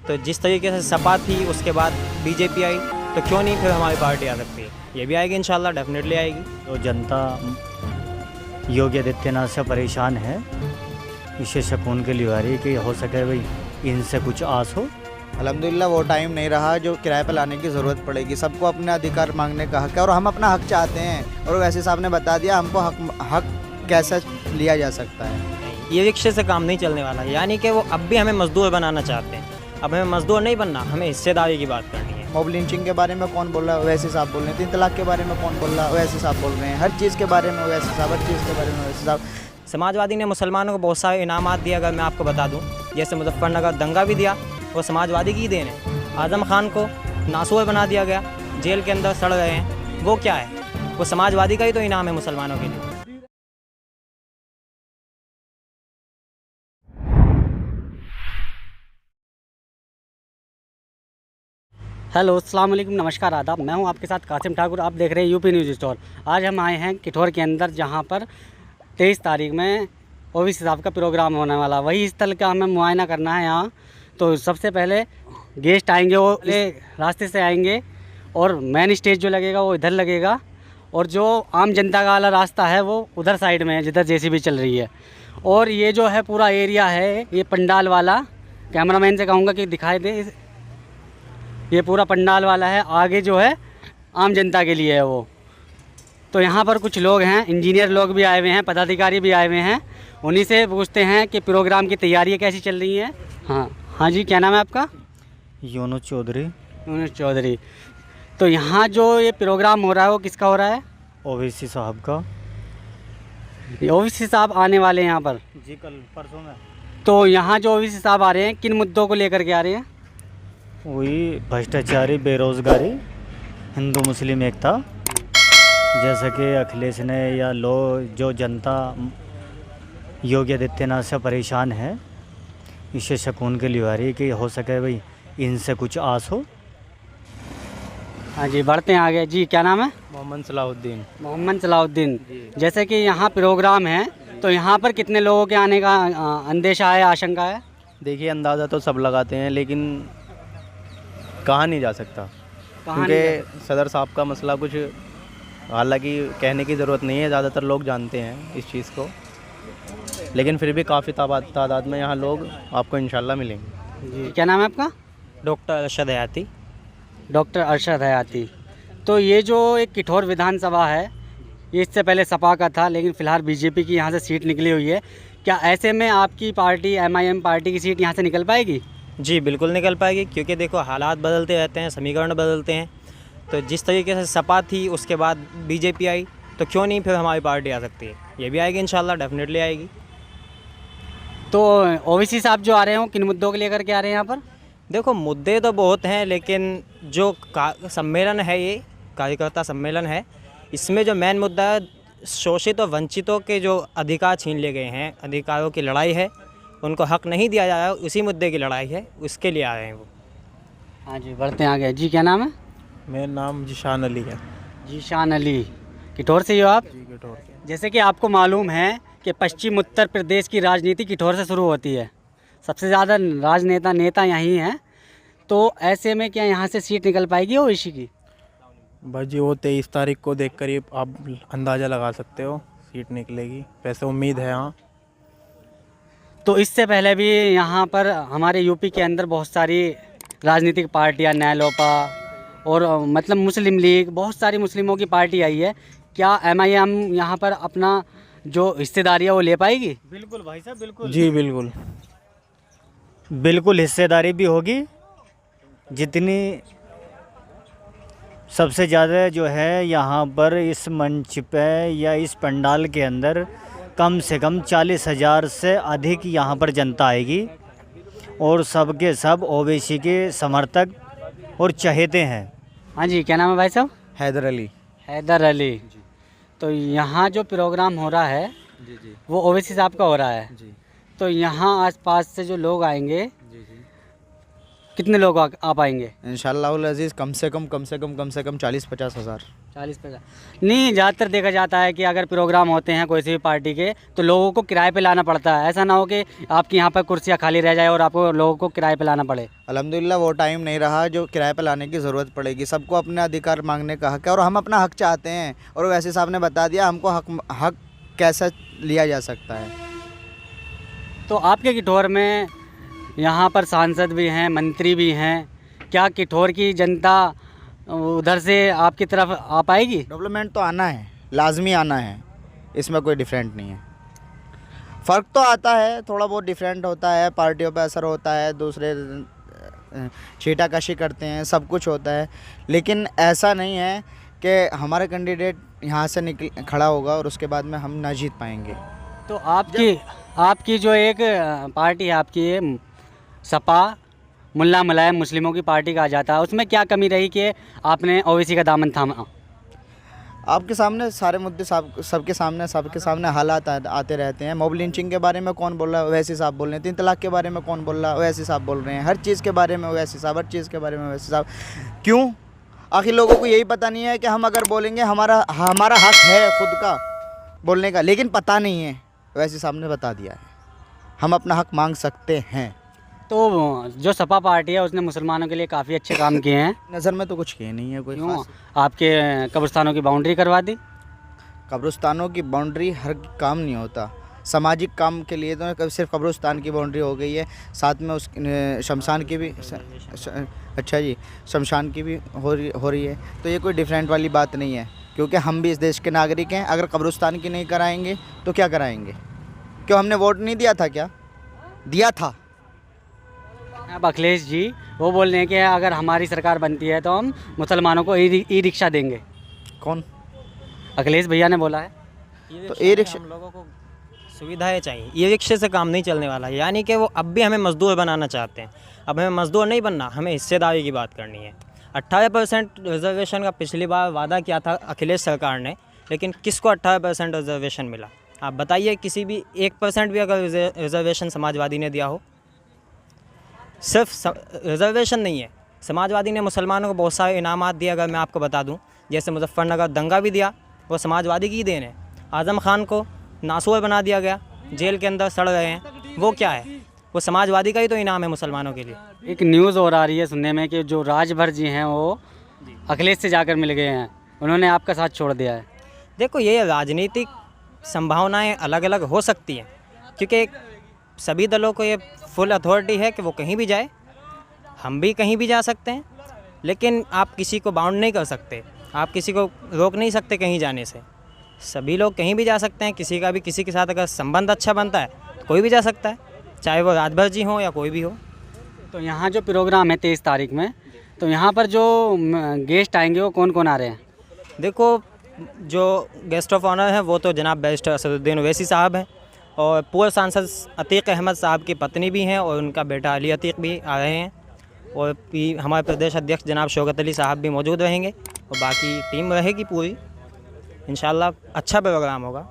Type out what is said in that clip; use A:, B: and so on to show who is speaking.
A: तो जिस तरीके से सपा थी उसके बाद बीजेपी आई, तो क्यों नहीं फिर हमारी पार्टी आ सकती है। ये भी आएगी इंशाल्लाह, डेफिनेटली आएगी।
B: तो जनता योगी आदित्यनाथ से परेशान है, इसे सुकून के लिए आ रही है कि हो सके भाई इनसे कुछ आस हो।
C: अल्हम्दुलिल्लाह वो टाइम नहीं रहा जो किराए पर लाने की ज़रूरत पड़ेगी। सबको अपने अधिकार मांगने का हक है और हम अपना हक चाहते हैं, और वैसे साहब ने बता दिया हमको हक कैसे लिया जा सकता है।
A: ये रिक्शे से काम नहीं चलने वाला, यानी कि वो अब भी हमें मजदूर बनाना चाहते हैं। अब हमें मजदूर नहीं बनना, हमें हिस्सेदारी की बात करनी है।
C: मॉब लिंचिंग के बारे में कौन बोल रहा है, वैसे साहब बोल रहे हैं। 3 तलाक के बारे में कौन बोल रहा है, वैसे साहब बोल रहे हैं। हर चीज़ के बारे में वैसे साहब, हर चीज़ के बारे में वैसे साहब।
A: समाजवादी ने मुसलमानों को बहुत सारे इनामात दिए, अगर मैं आपको बता दूं, जैसे मुजफ्फरनगर दंगा भी दिया, वो समाजवादी की देन है। आज़म खान को नासूर बना दिया गया, जेल के अंदर सड़ रहे हैं, वो क्या है? वो समाजवादी का ही तो इनाम है मुसलमानों के लिए।
D: हेलो, अस्सलाम वालेकुम, नमस्कार, आदाब। मैं हूं आपके साथ कासिम ठाकुर। आप देख रहे हैं यूपी न्यूज़ स्टोर। आज हम आए हैं किठौर के अंदर, जहां पर 23 तारीख में ओवैसी साहब का प्रोग्राम होने वाला। वही स्थल का हमें मुआयना करना है यहाँ। तो सबसे पहले गेस्ट आएंगे, वो रास्ते से आएंगे, और मेन स्टेज जो लगेगा वो इधर लगेगा, और जो आम जनता का वाला रास्ता है वो उधर साइड में है जिधर जेसीबी चल रही है। और ये जो है पूरा एरिया है, ये पंडाल वाला, कैमरामैन से कहूँगा कि दिखाई दे, ये पूरा पंडाल वाला है। आगे जो है आम जनता के लिए है वो। तो यहाँ पर कुछ लोग हैं, इंजीनियर लोग भी आए हुए हैं, पदाधिकारी भी आए हुए हैं। उन्हीं से पूछते हैं कि प्रोग्राम की तैयारियाँ कैसी चल रही हैं। हाँ जी, क्या नाम है आपका?
B: यूनुस चौधरी।
D: यूनुस चौधरी। तो यहाँ जो ये प्रोग्राम हो रहा है वो किसका हो रहा है?
B: ओवैसी साहब का।
D: ओवैसी साहब आने वाले हैं यहाँ पर
B: जी, कल परसों में।
D: तो यहाँ जो ओवैसी साहब आ रहे हैं, किन मुद्दों को लेकर के आ रहे हैं?
B: वही भ्रष्टाचारी, बेरोज़गारी, हिंदू मुस्लिम एकता, जैसा कि अखिलेश ने या जो जनता योगी आदित्यनाथ से परेशान है, इसे सुकून के लिए आ रही है कि हो सके भाई इनसे कुछ आस हो।
D: हाँ जी, बढ़ते हैं आगे। जी, क्या नाम है?
E: मोहम्मद सलाहुद्दीन।
D: मोहम्मद सलाहुद्दीन। जैसे कि यहाँ प्रोग्राम है, तो यहाँ पर कितने लोगों के आने का अंदेशा है, आशंका है?
E: देखिए, अंदाज़ा तो सब लगाते हैं, लेकिन कहा नहीं जा सकता, क्योंकि सदर साहब का मसला कुछ, हालांकि कहने की ज़रूरत नहीं है, ज़्यादातर लोग जानते हैं इस चीज़ को, लेकिन फिर भी काफ़ी तादाद में यहाँ लोग आपको इंशाल्लाह मिलेंगे।
D: जी, क्या नाम है आपका?
A: डॉक्टर अरशद हयाती।
D: डॉक्टर अरशद हयाती। तो ये जो एक किठौर विधानसभा है, ये इससे पहले सपा का था, लेकिन फ़िलहाल बीजेपी की यहाँ से सीट निकली हुई है। क्या ऐसे में आपकी पार्टी MIM पार्टी की सीट यहाँ से निकल पाएगी?
A: जी बिल्कुल निकल पाएगी, क्योंकि देखो हालात बदलते रहते हैं, समीकरण बदलते हैं। तो जिस तरीके से सपा थी उसके बाद बीजेपी आई, तो क्यों नहीं फिर हमारी पार्टी आ सकती है। ये भी आएगी इंशाल्लाह, डेफिनेटली आएगी।
D: तो ओवैसी साहब जो आ रहे हैं वो किन मुद्दों को लेकर के आ रहे हैं यहाँ पर?
A: देखो मुद्दे तो बहुत हैं, लेकिन जो सम्मेलन है, ये कार्यकर्ता सम्मेलन है, इसमें जो मेन मुद्दा है, शोषित और वंचितों के जो अधिकार छीन लिए गए हैं, अधिकारों की लड़ाई है, उनको हक नहीं दिया जा रहा है, उसी मुद्दे की लड़ाई है, उसके लिए आ रहे हैं वो।
D: हाँ जी, बढ़ते हैं आगे। जी, क्या नाम है?
F: मेरा नाम जीशान अली है।
D: जीशान अली। किठौर से ही हो आप?
F: जी, किठौर के।
D: जैसे कि आपको मालूम है कि पश्चिम उत्तर प्रदेश की राजनीति किठौर से शुरू होती है, सबसे ज़्यादा राजनेता नेता यहीं हैं। तो ऐसे में क्या यहाँ से सीट निकल पाएगी ओवैसी की?
F: बस जी, वो 23 तारीख को देख कर ही आप अंदाज़ा लगा सकते हो सीट निकलेगी, वैसे उम्मीद है। हाँ,
D: तो इससे पहले भी यहाँ पर हमारे यूपी के अंदर बहुत सारी राजनीतिक पार्टियाँ, नैलोपा और मतलब मुस्लिम लीग, बहुत सारी मुस्लिमों की पार्टी आई है। क्या MIM यहाँ पर अपना जो हिस्सेदारी है वो ले पाएगी?
B: बिल्कुल भाई साहब, बिल्कुल
F: जी बिल्कुल।
B: बिल्कुल हिस्सेदारी भी होगी। जितनी सबसे ज़्यादा जो है यहाँ पर इस मंच पे या इस पंडाल के अंदर कम से कम 40,000 से अधिक यहाँ पर जनता आएगी, और सब के सब ओवैसी के समर्थक और चहेते हैं।
D: हाँ जी, क्या नाम है भाई साहब?
C: हैदर अली।
D: हैदर अली। तो यहाँ जो प्रोग्राम हो रहा है वो ओवैसी साहब का हो रहा है। तो यहाँ आसपास से जो लोग आएंगे, कितने लोग आ पाएंगे?
C: इंशाअल्लाह अजीज़ कम से कम 40-50 हज़ार।
D: 40-50 नहीं, ज़्यादातर देखा जाता है कि अगर प्रोग्राम होते हैं कोई सी भी पार्टी के तो लोगों को किराए पे लाना पड़ता है। ऐसा ना हो कि आपके यहाँ पर कुर्सियाँ खाली रह जाए और आपको लोगों को किराए पे लाना पड़े।
C: अल्हम्दुलिल्लाह वो टाइम नहीं रहा जो किराए पे लाने की ज़रूरत पड़ेगी। सबको अपने अधिकार मांगने का हक है और हम अपना हक चाहते हैं। और वैसे साहब ने बता दिया हमको हक कैसे लिया जा सकता है।
D: तो आपके किठौर में यहाँ पर सांसद भी हैं, मंत्री भी हैं, क्या किठौर की जनता उधर से आपकी तरफ आ पाएगी?
C: डेवलपमेंट तो आना है, लाजमी आना है, इसमें कोई डिफरेंट नहीं है। फ़र्क तो आता है, थोड़ा बहुत डिफरेंट होता है, पार्टियों पे असर होता है, दूसरे छीटाकशी करते हैं, सब कुछ होता है, लेकिन ऐसा नहीं है कि हमारा कैंडिडेट यहाँ से निकल खड़ा होगा और उसके बाद में हम ना जीत पाएंगे।
D: तो आपकी जो एक पार्टी है, आपकी ये सपा मुल्ला मुलायम मुस्लिमों की पार्टी कहा जाता है, उसमें क्या कमी रही कि आपने ओवैसी का दामन थामा?
C: आपके सामने सारे मुद्दे सबके सामने हालात आते रहते हैं। मॉब लिंचिंग के बारे में कौन बोल रहा है? ओवैसी साहब बोल रहे हैं। 3 तलाक के बारे में कौन बोल रहा है? ओवैसी साहब बोल रहे हैं। हर चीज़ के बारे में ओवैसी साहब, हर चीज़ के बारे में ओवैसी साहब। क्यों? आखिर लोगों को यही पता नहीं है कि हम अगर बोलेंगे हमारा हक है खुद का बोलने का, लेकिन पता नहीं है। ओवैसी साहब ने बता दिया है हम अपना हक मांग सकते हैं।
D: तो जो सपा पार्टी है उसने मुसलमानों के लिए काफ़ी अच्छे काम किए हैं।
C: नज़र में तो कुछ किए नहीं है कोई
D: क्यों?
C: खास।
D: आपके कब्रिस्तानों की बाउंड्री करवा दी।
C: कब्रिस्तानों की बाउंड्री हर काम नहीं होता। सामाजिक काम के लिए तो सिर्फ कब्रिस्तान की बाउंड्री हो गई है, साथ में उस शमशान की भी अच्छा जी, शमशान की भी हो रही है। तो ये कोई डिफरेंट वाली बात नहीं है, क्योंकि हम भी इस देश के नागरिक हैं। अगर कब्रिस्तान की नहीं कराएंगे तो क्या कराएंगे? क्यों हमने वोट नहीं दिया था? क्या दिया था?
D: अब अखिलेश जी वो बोल रहे हैं कि अगर हमारी सरकार बनती है तो हम मुसलमानों को ई रिक्शा देंगे।
C: कौन?
D: अखिलेश भैया ने बोला है।
C: तो ई रिक्शा
A: हम लोगों को सुविधाएं चाहिए, ई रिक्शे से काम नहीं चलने वाला। यानी कि वो अब भी हमें मजदूर बनाना चाहते हैं। अब हमें मजदूर नहीं बनना, हमें हिस्सेदारी की बात करनी है। 18% रिजर्वेशन का पिछली बार वादा किया था अखिलेश सरकार ने, लेकिन किसको 18% रिजर्वेशन मिला? आप बताइए, किसी भी 1% भी अगर रिजर्वेशन समाजवादी ने दिया हो? सिर्फ रिजर्वेशन नहीं है, समाजवादी ने मुसलमानों को बहुत सारे इनामात दिए। अगर मैं आपको बता दूं, जैसे मुजफ्फरनगर दंगा भी दिया, वो समाजवादी की देन है। आज़म खान को नासूर बना दिया गया, जेल के अंदर सड़ रहे हैं, वो क्या है? वो समाजवादी का ही तो इनाम है मुसलमानों के लिए।
D: एक न्यूज़ और आ रही है सुनने में कि जो राजभर जी हैं वो अखिलेश से जाकर मिल गए हैं, उन्होंने आपका साथ छोड़ दिया है।
A: देखो, ये राजनीतिक संभावनाएं अलग अलग हो सकती हैं, क्योंकि सभी दलों को ये फुल अथॉरिटी है कि वो कहीं भी जाए, हम भी कहीं भी जा सकते हैं, लेकिन आप किसी को बाउंड नहीं कर सकते, आप किसी को रोक नहीं सकते कहीं जाने से। सभी लोग कहीं भी जा सकते हैं। किसी का भी किसी के साथ अगर संबंध अच्छा बनता है तो कोई भी जा सकता है, चाहे वो राजभर जी हों या कोई भी हो।
D: तो यहाँ जो प्रोग्राम है 23 तारीख में, तो यहाँ पर जो गेस्ट आएंगे वो कौन कौन आ रहे हैं?
A: देखो, जो गेस्ट ऑफ ऑनर हैं वो तो जनाब बैरिस्टर असदुद्दीन ओवैसी साहब हैं, और पूर्व सांसद अतीक अहमद साहब की पत्नी भी हैं, और उनका बेटा अली अतीक भी आ रहे हैं, और हमारे प्रदेश अध्यक्ष जनाब शौकत अली साहब भी मौजूद रहेंगे, और बाकी टीम रहेगी पूरी। इंशाल्लाह अच्छा प्रोग्राम होगा।